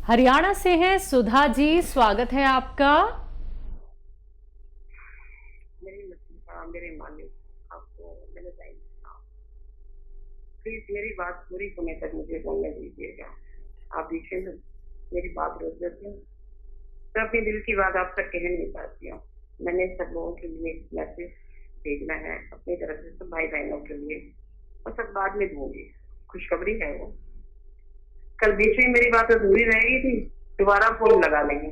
हरियाणा से हैं सुधा जी, स्वागत है आपका। मेरे मालिक, आपको मैंने टाइम दिया। प्लीज मेरी बात पूरी होने तक मुझे बोलने दीजिएगा। आप बीच में मेरी बात रोक देते हैं तो अपने दिल की बात आप तक कह नहीं पाती हूँ। मैंने सब लोगों के लिए मैसेज भेजना है अपनी तरफ से, सब भाई बहनों के लिए, और सब बाद में दूंगी। खुशखबरी है वो। कल बीच में मेरी बात अधूरी रह गई थी, दोबारा फोन लगा लेंगे।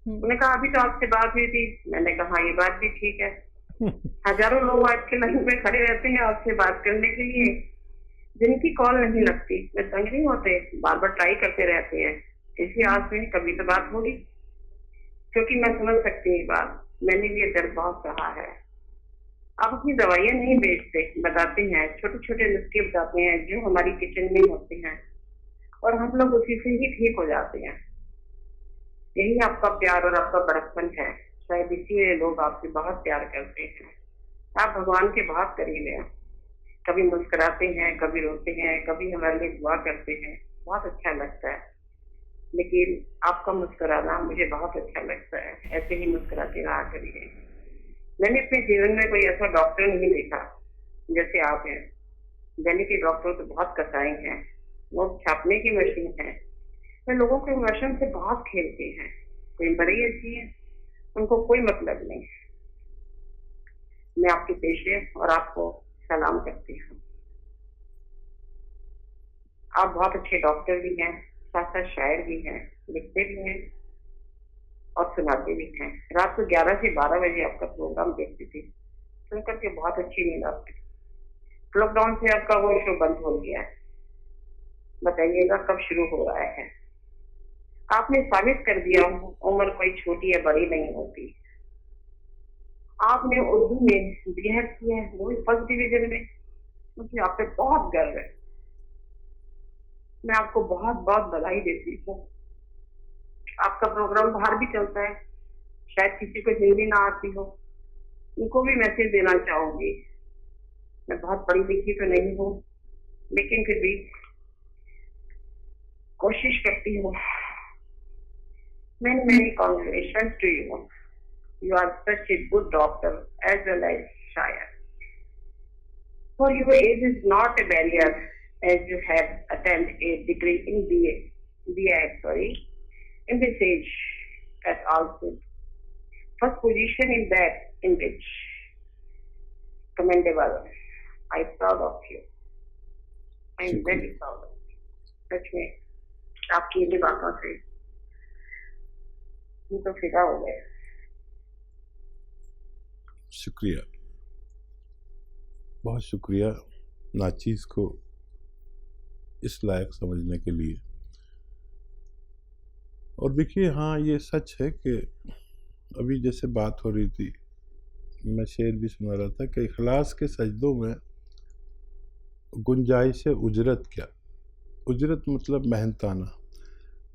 उन्होंने कहा अभी तो आपसे बात हुई थी। मैंने कहा ये बात भी ठीक है। हजारों लोग आज के लाइन में खड़े रहते हैं आपसे बात करने के लिए, जिनकी कॉल नहीं लगती। वे तंग नहीं होते, बार बार ट्राई करते रहते हैं, इसी आस में कभी तो बात होगी। क्योंकि मैं समझ सकती हूँ बात, मैंने भी ये दर्द बहुत सहा है। आप अपनी दवाइयाँ नहीं बेचते, बताते हैं, छोटे छोटे नुस्खे बताते हैं जो हमारी किचन में होते हैं, और हम लोग उसी से ही ठीक हो जाते हैं। यही आपका प्यार और आपका बड़कपन है। शायद इसीलिए लोग आपसे बहुत प्यार करते हैं। आप भगवान के बहुत करीब हैं। कभी मुस्कुराते हैं, कभी रोते हैं, कभी हमारे लिए दुआ करते हैं, बहुत अच्छा लगता है। लेकिन आपका मुस्कुराना मुझे बहुत अच्छा लगता है। ऐसे ही मुस्कुराते रहा करिए। मैंने अपने जीवन में कोई ऐसा डॉक्टर नहीं देखा जैसे आप हैं। दिल्ली के डॉक्टर तो बहुत कसाई हैं, वो छापने की मशीन है। वे लोगों के इमोशन से बहुत खेलते हैं। कोई बड़ी अच्छी है, उनको कोई मतलब नहीं। मैं आपके पेशे और आपको सलाम करती हूँ। आप बहुत अच्छे डॉक्टर भी हैं, साथ साथ शायर भी हैं, लिखते भी हैं और सुनाते भी हैं। रात को 11 से 12 बजे आपका प्रोग्राम देखती थी, सुनकर के बहुत अच्छी नींद आती। लॉकडाउन से आपका वो शो बंद हो गया है। बताइएगा कब शुरू हो रहा है। आपने साबित कर दिया उम्र कोई छोटी या बड़ी नहीं होती। आपने उर्दू में बीएड किया है, वो भी फर्स्ट डिवीजन में। मुझे आप पे बहुत गर्व है। मैं आपको बहुत बहुत बधाई देती हूँ। आपका प्रोग्राम बाहर भी चलता है, शायद किसी को हिंदी ना आती हो, उनको भी मैसेज देना चाहूंगी। मैं बहुत पढ़ी लिखी तो नहीं हूँ, लेकिन फिर भी कोशिश करती हूँ। Many, many congratulations to you. You are such a good doctor as well as shire. For your age is not a barrier, as you have attained a degree in BA, in this age at also first position in that in which commendable. I am proud of you. I am very proud of you. सच में आपकी इन बातों से ये तो फिदा हो गए। शुक्रिया, बहुत शुक्रिया नाचीज़ को इस लायक समझने के लिए। और देखिए, हाँ, ये सच है कि अभी जैसे बात हो रही थी, मैं शेर भी सुना रहा था कि इखलास के सजदों में गुंजाइश उजरत क्या। उजरत मतलब मेहनताना।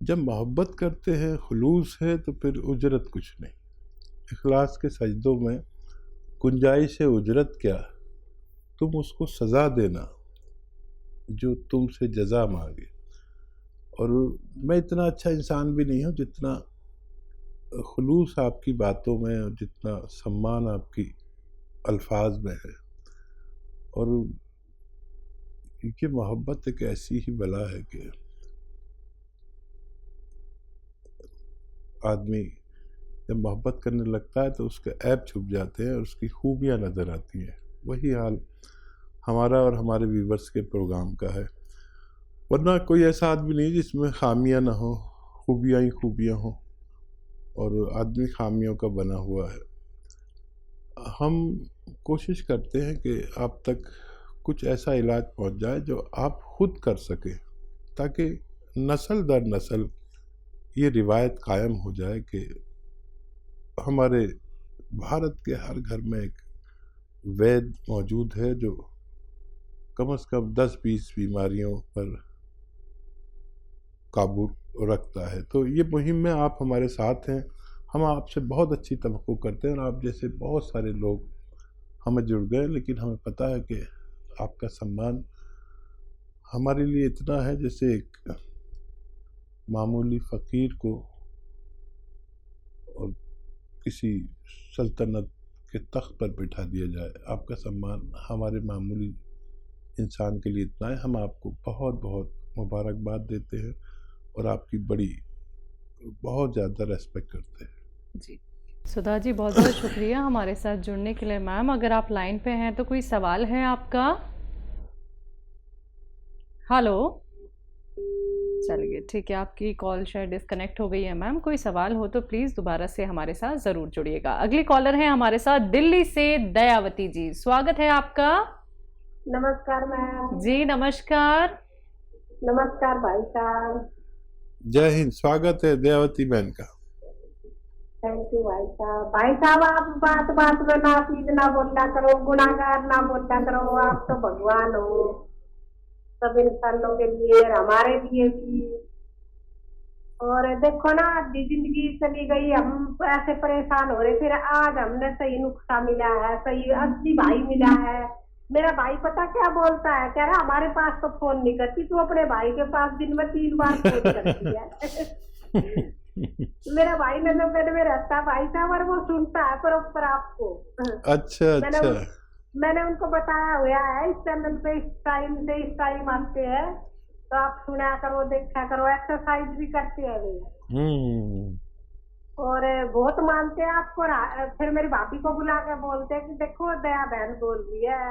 जब मोहब्बत करते हैं, खुलूस है, तो फिर उजरत कुछ नहीं। इखलास के सजदों में गुंजाइश उजरत क्या, तुम उसको सज़ा देना जो तुमसे जज़ा मांगे। और मैं इतना अच्छा इंसान भी नहीं हूँ जितना खुलूस आपकी बातों में और जितना सम्मान आपकी अल्फाज में है। और क्योंकि मोहब्बत एक ऐसी ही बला है कि आदमी जब मोहब्बत करने लगता है तो उसके ऐब छुप जाते हैं और उसकी खूबियाँ नज़र आती हैं। वही हाल हमारा और हमारे व्यूवर्स के प्रोग्राम का है। वरना कोई ऐसा आदमी नहीं जिसमें खामियां ना हो, खूबियाँ ही खूबियाँ हों, और आदमी खामियों का बना हुआ है। हम कोशिश करते हैं कि आप तक कुछ ऐसा इलाज पहुंच जाए जो आप खुद कर सकें, ताकि नस्ल दर नस्ल ये रिवायत कायम हो जाए कि हमारे भारत के हर घर में एक वैद्य मौजूद है जो कम से कम 10-20 बीमारियों पर काबू रखता है। तो ये मुहिम में आप हमारे साथ हैं। हम आपसे बहुत अच्छी तवक्को करते हैं और आप जैसे बहुत सारे लोग हमें जुड़ गए, लेकिन हमें पता है कि आपका सम्मान हमारे लिए इतना है जैसे एक मामूली फ़कीर को और किसी सल्तनत के तख्त पर बिठा दिया जाए। आपका सम्मान हमारे मामूली इंसान के लिए इतना है। हम आपको बहुत बहुत मुबारकबाद देते हैं और आपकी बहुत ज़्यादा रेस्पेक्ट करते हैं। जी सुधा जी, बहुत बहुत शुक्रिया हमारे साथ जुड़ने के लिए। मैम, अगर आप लाइन पे हैं तो कोई सवाल है आपका? हेलो, चलिए ठीक है, आपकी कॉल शायद डिस्कनेक्ट हो गई है। मैम, कोई सवाल हो तो प्लीज़ दोबारा से हमारे साथ ज़रूर जुड़िएगा। अगली कॉलर है हमारे साथ दिल्ली से दयावती जी, स्वागत है आपका। नमस्कार मैम। जी नमस्कार। नमस्कार भाई साहब। जय हिंद, स्वागत है दयावती बहन का। थैंक यू भाई साहब। भाई साहब, आप बात बात में नापीद ना बोलना करो, गुनाहगार ना बोलना करो। आप तो भगवान हो सब इंसानों के लिए और हमारे लिए भी। और देखो ना, आधी जिंदगी चली गई, हम ऐसे परेशान हो रहे, फिर आज हमने सही नुस्खा मिला है, सही असली भाई मिला है। मेरा भाई पता क्या बोलता है, कह रहा हमारे पास तो फोन नहीं करती, तू अपने भाई के पास दिन में 3 बार फोन करती है। मेरा भाई नजर में रहता है भाई साहब, और वो सुनता है प्रॉपर आपको। अच्छा। मैंने उनको बताया हुआ है इस चैनल पे इस टाइम आते हैं, तो आप सुना करो, देखा करो, एक्सरसाइज भी करते हैं वे। और बहुत मानते हैं आपको। फिर मेरी भाभी को बुला के बोलते हैं कि देखो दया बहन बोल रही है।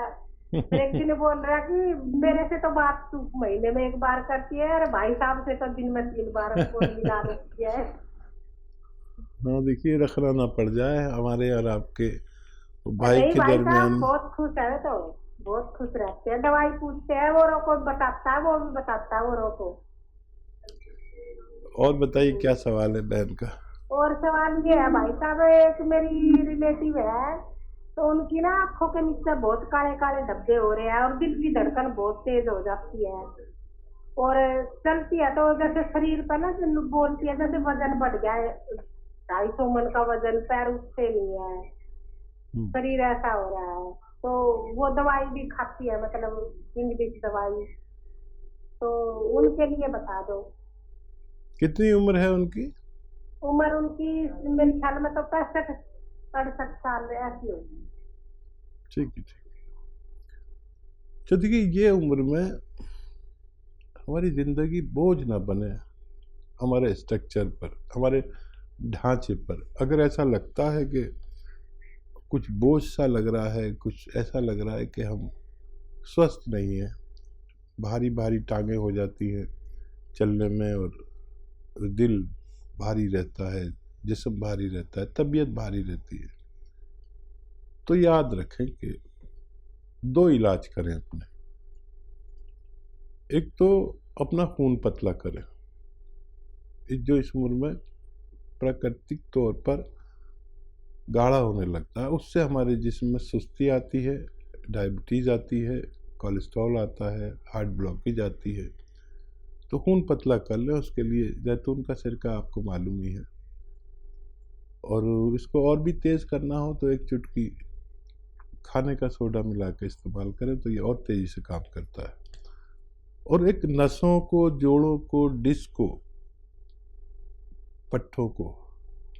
फिर एक दिन बोल रहा कि मेरे से तो बात तू महीने में 1 बार करती है, और भाई साहब से तो दिन में 3 बार मिला देती है। हाँ, देखिए, रखना ना पड़ जाए हमारे और आपके भाई के दरमियान। बहुत खुश है, तो बहुत खुश रहते हैं। दवाई पूछते हैं, वो रोको बताता है, वो भी बताता है, वो रोको। और बताइए क्या सवाल है बहन का? और सवाल ये है भाई साहब, एक मेरी रिलेटिव है, तो उनकी ना आंखों के नीचे बहुत काले काले धब्बे हो रहे हैं, और दिल की धड़कन बहुत तेज हो जाती है, और चलती है तो जैसे शरीर पर ना बोलती है जैसे वजन बढ़ गया है, 250 मन का वजन, पैर उठते नहीं है, शरीर ऐसा हो रहा है। तो वो दवाई भी खाती है, मतलब इंग्लिश दवाई, तो उनके लिए बता दो। कितनी उम्र है उनकी? उम्र उनकी मेरे ख्याल में तो 65-68 साल ऐसी होगी। ठीक है। तो देखिए, ये उम्र में हमारी जिंदगी बोझ ना बने हमारे स्ट्रक्चर पर, हमारे ढांचे पर। अगर ऐसा लगता है कि कुछ बोझ सा लग रहा है, कुछ ऐसा लग रहा है कि हम स्वस्थ नहीं हैं, भारी भारी टांगें हो जाती हैं चलने में, और दिल भारी रहता है, जिस्म भारी रहता है, तबीयत भारी रहती है, तो याद रखें कि 2 इलाज करें अपने। एक तो अपना खून पतला करें, जो इस उम्र में प्राकृतिक तौर पर गाढ़ा होने लगता है, उससे हमारे जिस्म में सुस्ती आती है, डायबिटीज़ आती है, कोलेस्ट्रॉल आता है, हार्ट ब्लॉकेज आती है। तो खून पतला कर लें, उसके लिए जैतून का सिरका आपको मालूम ही है, और इसको और भी तेज़ करना हो तो 1 चुटकी खाने का सोडा मिला के इस्तेमाल करें, तो ये और तेज़ी से काम करता है। और एक नसों को, जोड़ों को, डिस्क को, पट्ठों को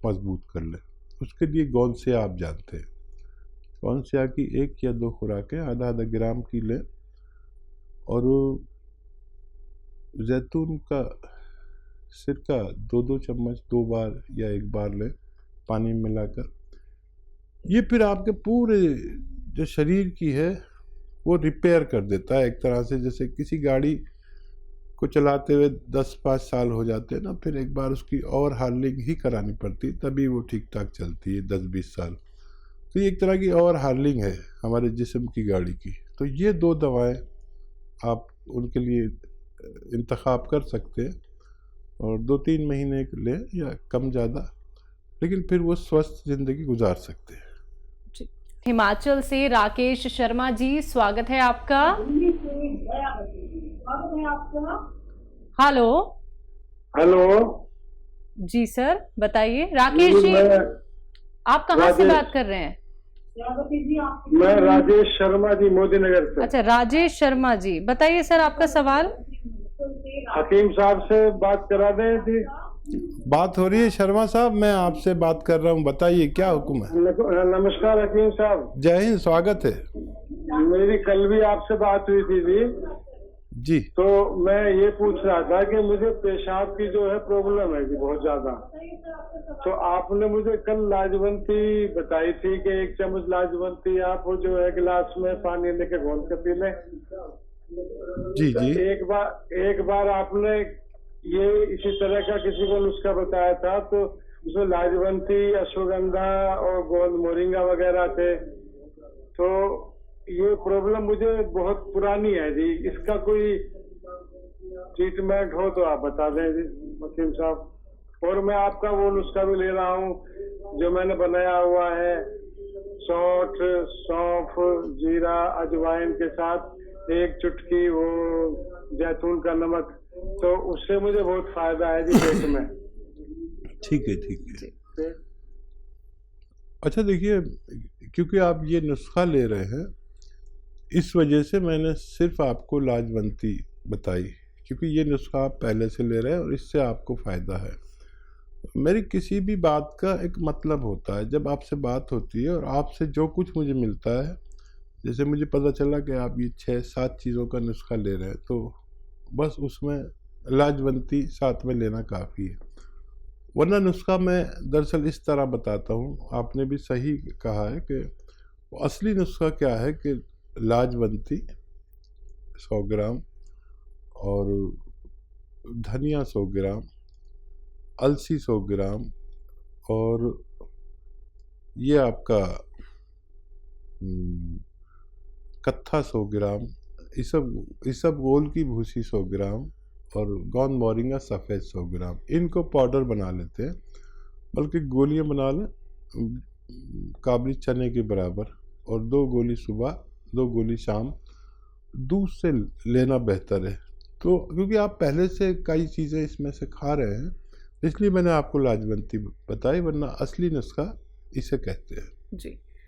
मजबूत कर लें। उसके लिए गोंसिया आप जानते हैं, गोंसिया की 1 या 2 खुराकें आधा ग्राम की लें, और जैतून का सिरका 2-2 चम्मच 2 बार या 1 बार लें पानी मिलाकर। ये फिर आपके पूरे जो शरीर की है वो रिपेयर कर देता है, एक तरह से जैसे किसी गाड़ी को चलाते हुए 10-5 साल हो जाते हैं ना, फिर एक बार उसकी और हार्लिंग ही करानी पड़ती है, तभी वो ठीक ठाक चलती है 10-20 साल। तो ये एक तरह की और हार्लिंग है हमारे जिस्म की गाड़ी की। तो ये 2 दवाएं आप उनके लिए इंतखाब कर सकते हैं, और 2-3 महीने लें या कम ज़्यादा, लेकिन फिर वो स्वस्थ ज़िंदगी गुजार सकते हैं। हिमाचल से राकेश शर्मा जी, स्वागत है आपका। हेलो जी सर, बताइए। राकेश जी, आप कहाँ से बात कर रहे हैं? मैं राजेश शर्मा जी, मोदी नगर से। अच्छा, राजेश शर्मा जी, बताइए सर आपका सवाल। हकीम साहब से बात करा दें जी। बात हो रही है शर्मा साहब, मैं आपसे बात कर रहा हूँ, बताइए क्या हुक्म है। नमस्कार हकीम साहब। जय हिंद, स्वागत है मेरी कल भी आपसे बात हुई थी जी। तो मैं ये पूछ रहा था कि मुझे पेशाब की जो है प्रॉब्लम है जी बहुत ज्यादा। तो आपने मुझे कल लाजवंती बताई थी कि 1 चम्मच लाजवंती आप वो जो है गिलास में पानी लेके घोल के पी लें। जी जी। एक बार आपने ये इसी तरह का किसी को नुस्खा बताया था, तो उसमें लाजवंती, अश्वगंधा और गोंद मोरिंगा वगैरह थे। तो ये प्रॉब्लम मुझे बहुत पुरानी है जी, इसका कोई ट्रीटमेंट हो तो आप बता दें जी वकील साहब। और मैं आपका वो नुस्खा भी ले रहा हूँ जो मैंने बनाया हुआ है, सौंठ, सौंफ, जीरा, अजवाइन के साथ 1 चुटकी वो जैतून का नमक, तो उससे मुझे बहुत फायदा है जी पेट में। ठीक है ठीक है। अच्छा देखिए, क्योंकि आप ये नुस्खा ले रहे हैं इस वजह से मैंने सिर्फ आपको लाजवंती बताई, क्योंकि ये नुस्खा आप पहले से ले रहे हैं और इससे आपको फ़ायदा है। मेरी किसी भी बात का एक मतलब होता है। जब आपसे बात होती है और आपसे जो कुछ मुझे मिलता है, जैसे मुझे पता चला कि आप ये 6-7 चीज़ों का नुस्खा ले रहे हैं, तो बस उसमें लाजवंती साथ में लेना काफ़ी है। वरना नुस्खा मैं दरअसल इस तरह बताता हूँ, आपने भी सही कहा है कि असली नुस्खा क्या है कि लाजवंती 100 ग्राम और धनिया 100 ग्राम, अलसी 100 ग्राम और ये आपका कत्था 100 ग्राम, ये सब गोल की भूसी 100 ग्राम और गोंद मोरिंगा सफ़ेद 100 ग्राम, इनको पाउडर बना लेते हैं, बल्कि गोलियां बना लें काबली चने के बराबर, और 2 गोली सुबह 2 गोली शाम दूध से लेना बेहतर है। तो क्योंकि आप पहले से कई चीज़ें इसमें से खा रहे हैं, इसलिए मैंने आपको लाजवंती बताई, वरना असली नुस्खा इसे कहते हैं जी।